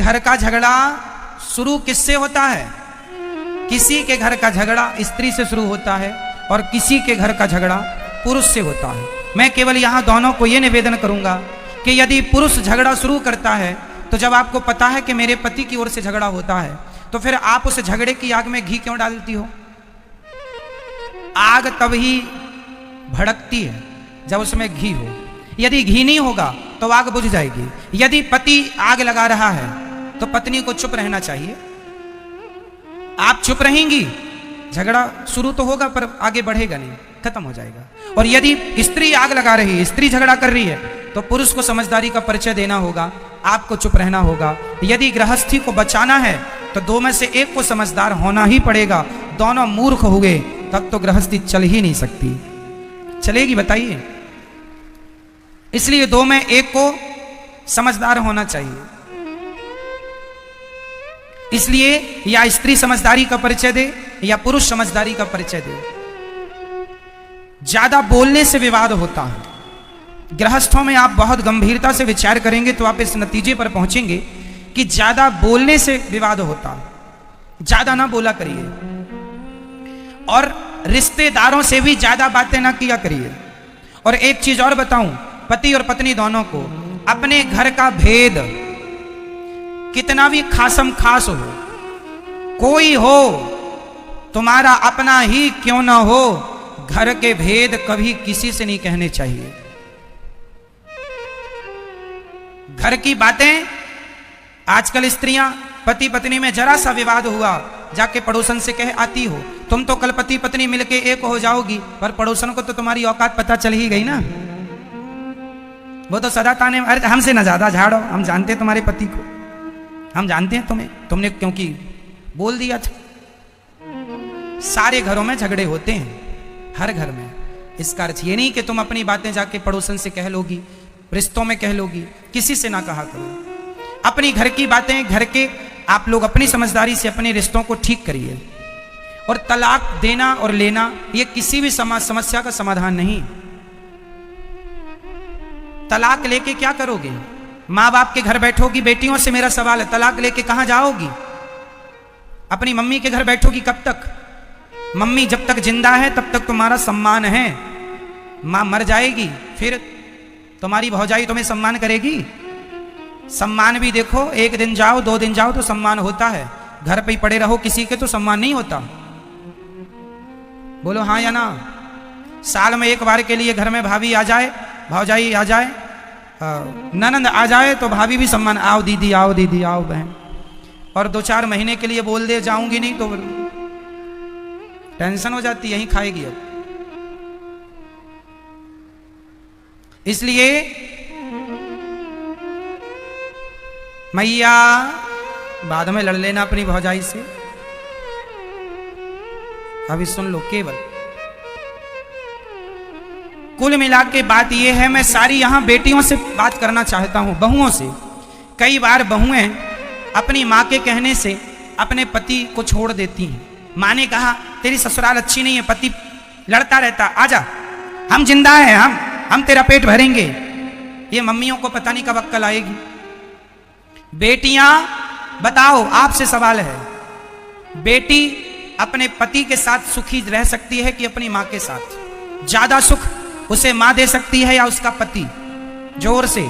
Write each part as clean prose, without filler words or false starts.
घर का झगड़ा शुरू किससे होता है? किसी के घर का झगड़ा स्त्री से शुरू होता है और किसी के घर का झगड़ा पुरुष से होता है। मैं केवल यहाँ दोनों को ये निवेदन करूंगा कि यदि पुरुष झगड़ा शुरू करता है तो जब आपको पता है कि मेरे पति की ओर से झगड़ा होता है तो फिर आप उस झगड़े की आग में घी क्यों डालती हो? आग तभी भड़कती है जब उसमें घी हो। यदि घी नहीं होगा तो आग बुझ जाएगी। यदि पति आग लगा रहा है तो पत्नी को चुप रहना चाहिए। आप चुप रहेंगी, झगड़ा शुरू तो होगा पर आगे बढ़ेगा नहीं, खत्म हो जाएगा। और यदि स्त्री आग लगा रही है, स्त्री झगड़ा कर रही है, तो पुरुष को समझदारी का परिचय देना होगा, आपको चुप रहना होगा। यदि गृहस्थी को बचाना है तो दो में से एक को समझदार होना ही पड़ेगा। दोनों मूर्ख हुए तब तो गृहस्थी चल ही नहीं सकती। चलेगी बताइए? इसलिए दो में एक को समझदार होना चाहिए। इसलिए या स्त्री समझदारी का परिचय दे या पुरुष समझदारी का परिचय दे। ज्यादा बोलने से विवाद होता है। गृहस्थों में आप बहुत गंभीरता से विचार करेंगे तो आप इस नतीजे पर पहुंचेंगे कि ज्यादा बोलने से विवाद होता है। ज्यादा ना बोला करिए और रिश्तेदारों से भी ज्यादा बातें ना किया करिए। और एक चीज और बताऊं, पति और पत्नी दोनों को अपने घर का भेद कितना भी खासम खास हो, कोई हो तुम्हारा अपना ही क्यों ना हो, घर के भेद कभी किसी से नहीं कहने चाहिए। घर की बातें आजकल स्त्रियां पति पत्नी में जरा सा विवाद हुआ जाके पड़ोसन से कह आती हो, तुम तो कल पति पत्नी मिलके एक हो जाओगी, पर पड़ोसन को तो तुम्हारी औकात पता चल ही गई ना। वो तो सदा ताने, अरे हमसे ना ज्यादा झाड़ो, हम जानते हैं तुम्हारे पति को, हम जानते हैं तुम्हें, तुमने क्योंकि बोल दिया था। सारे घरों में झगड़े होते हैं, हर घर में। इसका अर्थ ये नहीं कि तुम अपनी बातें जाके पड़ोसन से कह लोगी, रिश्तों में कह लोगी, किसी से ना कहा करो। अपनी घर की बातें घर के आप लोग अपनी समझदारी से अपने रिश्तों को ठीक करिए। और तलाक देना और लेना ये किसी भी समस्या का समाधान नहीं। तलाक लेके क्या करोगे? माँ बाप के घर बैठोगी? बेटियों से मेरा सवाल है, तलाक लेके कहां जाओगी? अपनी मम्मी के घर बैठोगी कब तक? मम्मी जब तक जिंदा है तब तक तुम्हारा सम्मान है। माँ मर जाएगी फिर तुम्हारी भौजाई तुम्हें सम्मान करेगी? सम्मान भी देखो, एक दिन जाओ 2 दिन जाओ तो सम्मान होता है, घर पे ही पड़े रहो किसी के तो सम्मान नहीं होता। बोलो हाँ या ना? साल में एक बार के लिए घर में भाभी आ जाए, भौजाई आ जाए, ननंद आ जाए तो भाभी भी सम्मान, आओ दीदी आओ दीदी आओ बहन। और 2-4 महीने के लिए बोल दे जाऊंगी नहीं तो टेंशन हो जाती, यहीं खाएगी अब। इसलिए मैया बाद में लड़ लेना अपनी भौजाई से। अभी सुन लो, केवल कुल मिला के बात यह है, मैं सारी यहां बेटियों से बात करना चाहता हूं, बहुओं से। कई बार बहुएं अपनी मां के कहने से अपने पति को छोड़ देती हैं। मां ने कहा तेरी ससुराल अच्छी नहीं है, पति लड़ता रहता, आजा हम जिंदा हैं, हम तेरा पेट भरेंगे। ये मम्मियों को पता नहीं कब अक्ल आएगी। बेटियां बताओ, आपसे सवाल है, बेटी अपने पति के साथ सुखी रह सकती है कि अपनी मां के साथ? ज्यादा सुख उसे मां दे सकती है या उसका पति? जोर से।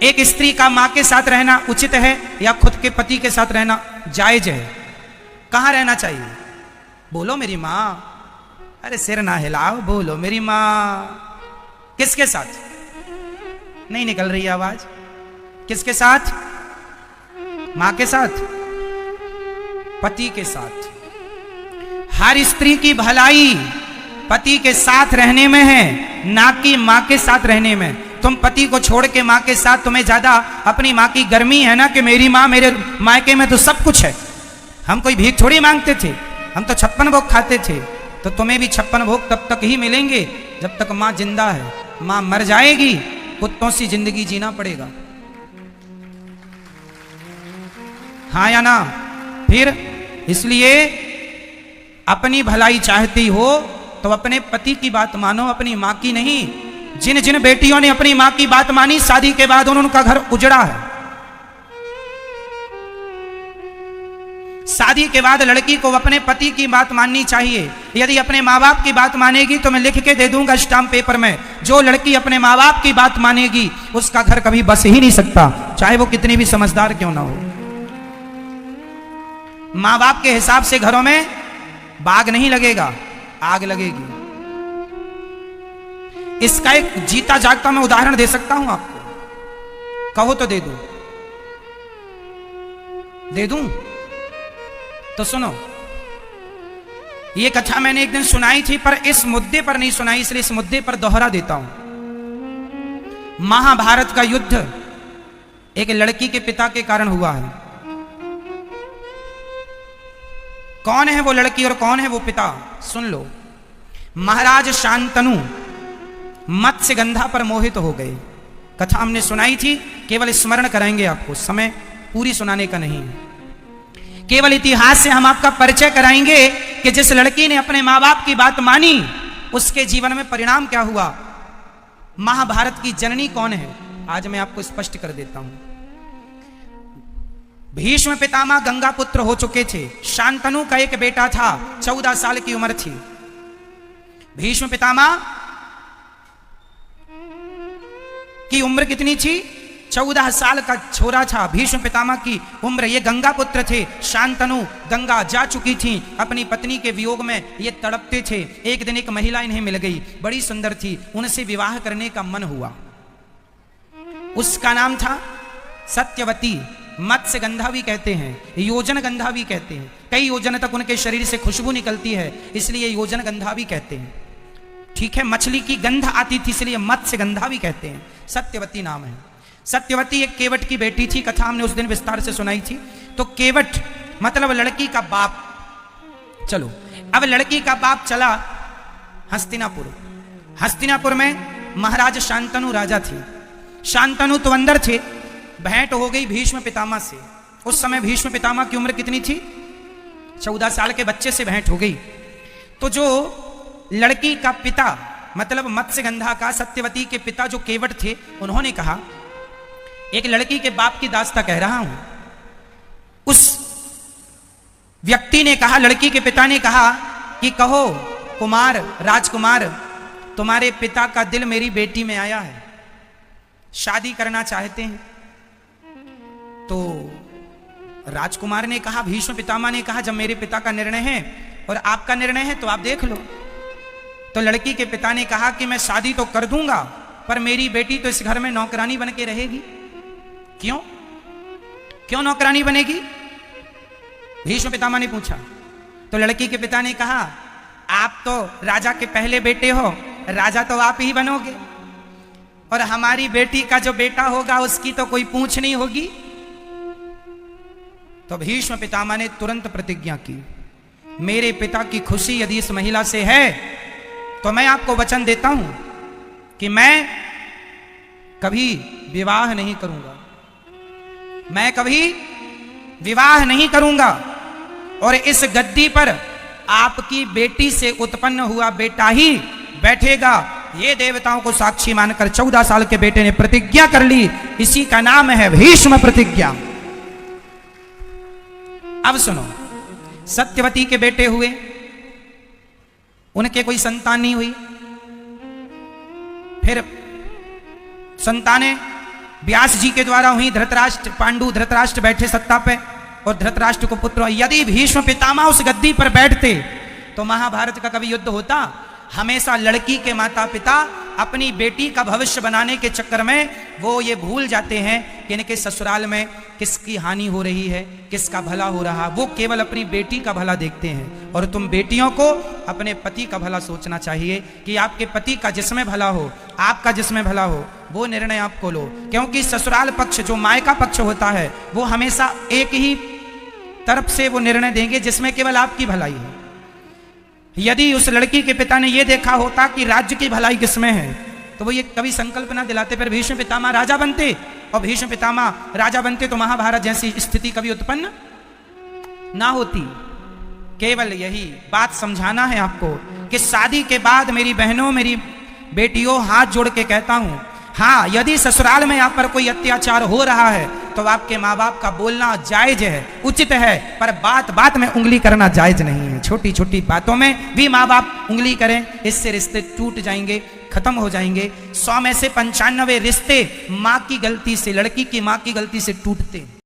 एक स्त्री का मां के साथ रहना उचित है या खुद के पति के साथ रहना जायज है? कहां रहना चाहिए? बोलो मेरी मां। अरे सिर ना हिलाओ, बोलो मेरी मां। किसके साथ? नहीं निकल रही आवाज। किसके साथ? मां के साथ, पति के साथ। हर स्त्री की भलाई पति के साथ रहने में है, ना कि मां के साथ रहने में। तुम पति को छोड़ के मां के साथ, तुम्हें ज्यादा अपनी मां की गर्मी है ना कि मेरी मां, मेरे मायके में तो सब कुछ है, हम कोई भीख थोड़ी मांगते थे, हम तो 56 भोग खाते थे। तो तुम्हें भी 56 भोग तब तक ही मिलेंगे जब तक मां जिंदा है। मां मर जाएगी, कुत्तों सी जिंदगी जीना पड़ेगा। हाँ या ना? फिर इसलिए अपनी भलाई चाहती हो तो अपने पति की बात मानो, अपनी मां की नहीं। जिन जिन बेटियों ने अपनी मां की बात मानी, शादी के बाद उनका घर उजड़ा है। शादी के बाद लड़की को अपने पति की बात माननी चाहिए। यदि अपने माँ बाप की बात मानेगी तो मैं लिख के दे दूंगा स्टाम्प पेपर में, जो लड़की अपने माँ बाप की बात मानेगी उसका घर कभी बस ही नहीं सकता, चाहे वो कितनी भी समझदार क्यों ना हो। माँ बाप के हिसाब से घरों में बाग नहीं लगेगा, आग लगेगी। इसका एक जीता जागता मैं उदाहरण दे सकता हूं आपको, कहो तो दे दूं? दे दूं? तो सुनो, ये कथा मैंने एक दिन सुनाई थी पर इस मुद्दे पर नहीं सुनाई, इसलिए इस मुद्दे पर दोहरा देता हूं। महाभारत का युद्ध एक लड़की के पिता के कारण हुआ है। कौन है वो लड़की और कौन है वो पिता, सुन लो। महाराज शांतनु मत्स्यगंधा पर मोहित हो गए। कथा हमने सुनाई थी, केवल स्मरण कराएंगे आपको, समय पूरी सुनाने का नहीं है। केवल इतिहास से हम आपका परिचय कराएंगे कि जिस लड़की ने अपने माँ बाप की बात मानी उसके जीवन में परिणाम क्या हुआ। महाभारत की जननी कौन है आज मैं आपको स्पष्ट कर देता हूं। भीष्म पितामह गंगा पुत्र हो चुके थे। शांतनु का एक बेटा था, 14 साल की उम्र थी। भीष्म पितामह की उम्र कितनी थी? 14 साल का छोरा था भीष्म पितामह की उम्र। ये गंगा पुत्र थे। शांतनु गंगा जा चुकी थी, अपनी पत्नी के वियोग में ये तड़पते थे। एक दिन एक महिला इन्हें मिल गई, बड़ी सुंदर थी, उनसे विवाह करने का मन हुआ। उसका नाम था सत्यवती। मत्स्यगंधा भी कहते हैं, योजन गंधा भी कहते हैं। कई योजन तक उनके शरीर से खुशबू निकलती है, इसलिए योजन गंधा भी कहते हैं। ठीक है, मछली की गंध आती थी इसलिए मत्स्यगंधा भी कहते हैं। सत्यवती नाम है। सत्यवती एक केवट की बेटी थी, कथा हमने उस दिन विस्तार से सुनाई थी। तो केवट मतलब लड़की का बाप। चलो, अब लड़की का बाप चला हस्तिनापुर। हस्तिनापुर में महाराज शांतनु राजा थे। शांतनु तो अंदर थे। भेंट हो गई भीष्म पितामह से। उस समय भीष्म पितामह की उम्र कितनी थी? 14 साल के बच्चे से भेंट हो गई। तो जो लड़की का पिता मतलब मत्स्यगंधा का, सत्यवती के पिता जो केवट थे, उन्होंने कहा, एक लड़की के बाप की दास्ता कह रहा हूं। उस व्यक्ति ने कहा, लड़की के पिता ने कहा कि कहो कुमार, राजकुमार, तुम्हारे पिता का दिल मेरी बेटी में आया है, शादी करना चाहते हैं। तो राजकुमार ने कहा, भीष्म पितामह ने कहा, जब मेरे पिता का निर्णय है और आपका निर्णय है तो आप देख लो। तो लड़की के पिता ने कहा कि मैं शादी तो कर दूंगा पर मेरी बेटी तो इस घर में नौकरानी बन के रहेगी। क्यों? क्यों नौकरानी बनेगी? भीष्म पितामह ने पूछा। तो लड़की के पिता ने कहा, आप तो राजा के पहले बेटे हो, राजा तो आप ही बनोगे, और हमारी बेटी का जो बेटा होगा उसकी तो कोई पूछ नहीं होगी। तो भीष्म पितामह ने तुरंत प्रतिज्ञा की, मेरे पिता की खुशी यदि इस महिला से है तो मैं आपको वचन देता हूं कि मैं कभी विवाह नहीं करूंगा, मैं कभी विवाह नहीं करूंगा, और इस गद्दी पर आपकी बेटी से उत्पन्न हुआ बेटा ही बैठेगा। ये देवताओं को साक्षी मानकर 14 साल के बेटे ने प्रतिज्ञा कर ली। इसी का नाम है भीष्म प्रतिज्ञा। अब सुनो, सत्यवती के बेटे हुए, उनके कोई संतान नहीं हुई। फिर संतानें व्यास जी के द्वारा हुई। धृतराष्ट्र, पांडु धृतराष्ट्र बैठे सत्ता पे और धृतराष्ट्र को पुत्र। यदि भीष्म पितामह उस गद्दी पर बैठते तो महाभारत का कभी युद्ध होता? हमेशा लड़की के माता पिता अपनी बेटी का भविष्य बनाने के चक्कर में वो ये भूल जाते हैं कि इनके ससुराल में किसकी हानि हो रही है, किसका भला हो रहा। वो केवल अपनी बेटी का भला देखते हैं। और तुम बेटियों को अपने पति का भला सोचना चाहिए कि आपके पति का जिसमें भला हो, आपका जिसमें भला हो, वो निर्णय आपको लो। क्योंकि ससुराल पक्ष जो मायका पक्ष होता है वो हमेशा एक ही तरफ से वो निर्णय देंगे जिसमें केवल आपकी भलाई है। यदि उस लड़की के पिता ने यह देखा होता कि राज्य की भलाई किसमें है तो वो ये कभी संकल्प ना दिलाते, फिर भीष्म पितामह राजा बनते, और भीष्म पितामह राजा बनते तो महाभारत जैसी स्थिति कभी उत्पन्न ना होती। केवल यही बात समझाना है आपको कि शादी के बाद मेरी बहनों, मेरी बेटियों, हाथ जोड़ के कहता हूं, हाँ, यदि ससुराल में आप पर कोई अत्याचार हो रहा है तो आपके माँ बाप का बोलना जायज है, उचित है, पर बात बात में उंगली करना जायज नहीं है। छोटी छोटी बातों में भी माँ बाप उंगली करें, इससे रिश्ते टूट जाएंगे, खत्म हो जाएंगे। 100 में से 95 रिश्ते माँ की गलती से, लड़की की माँ की गलती से टूटते हैं।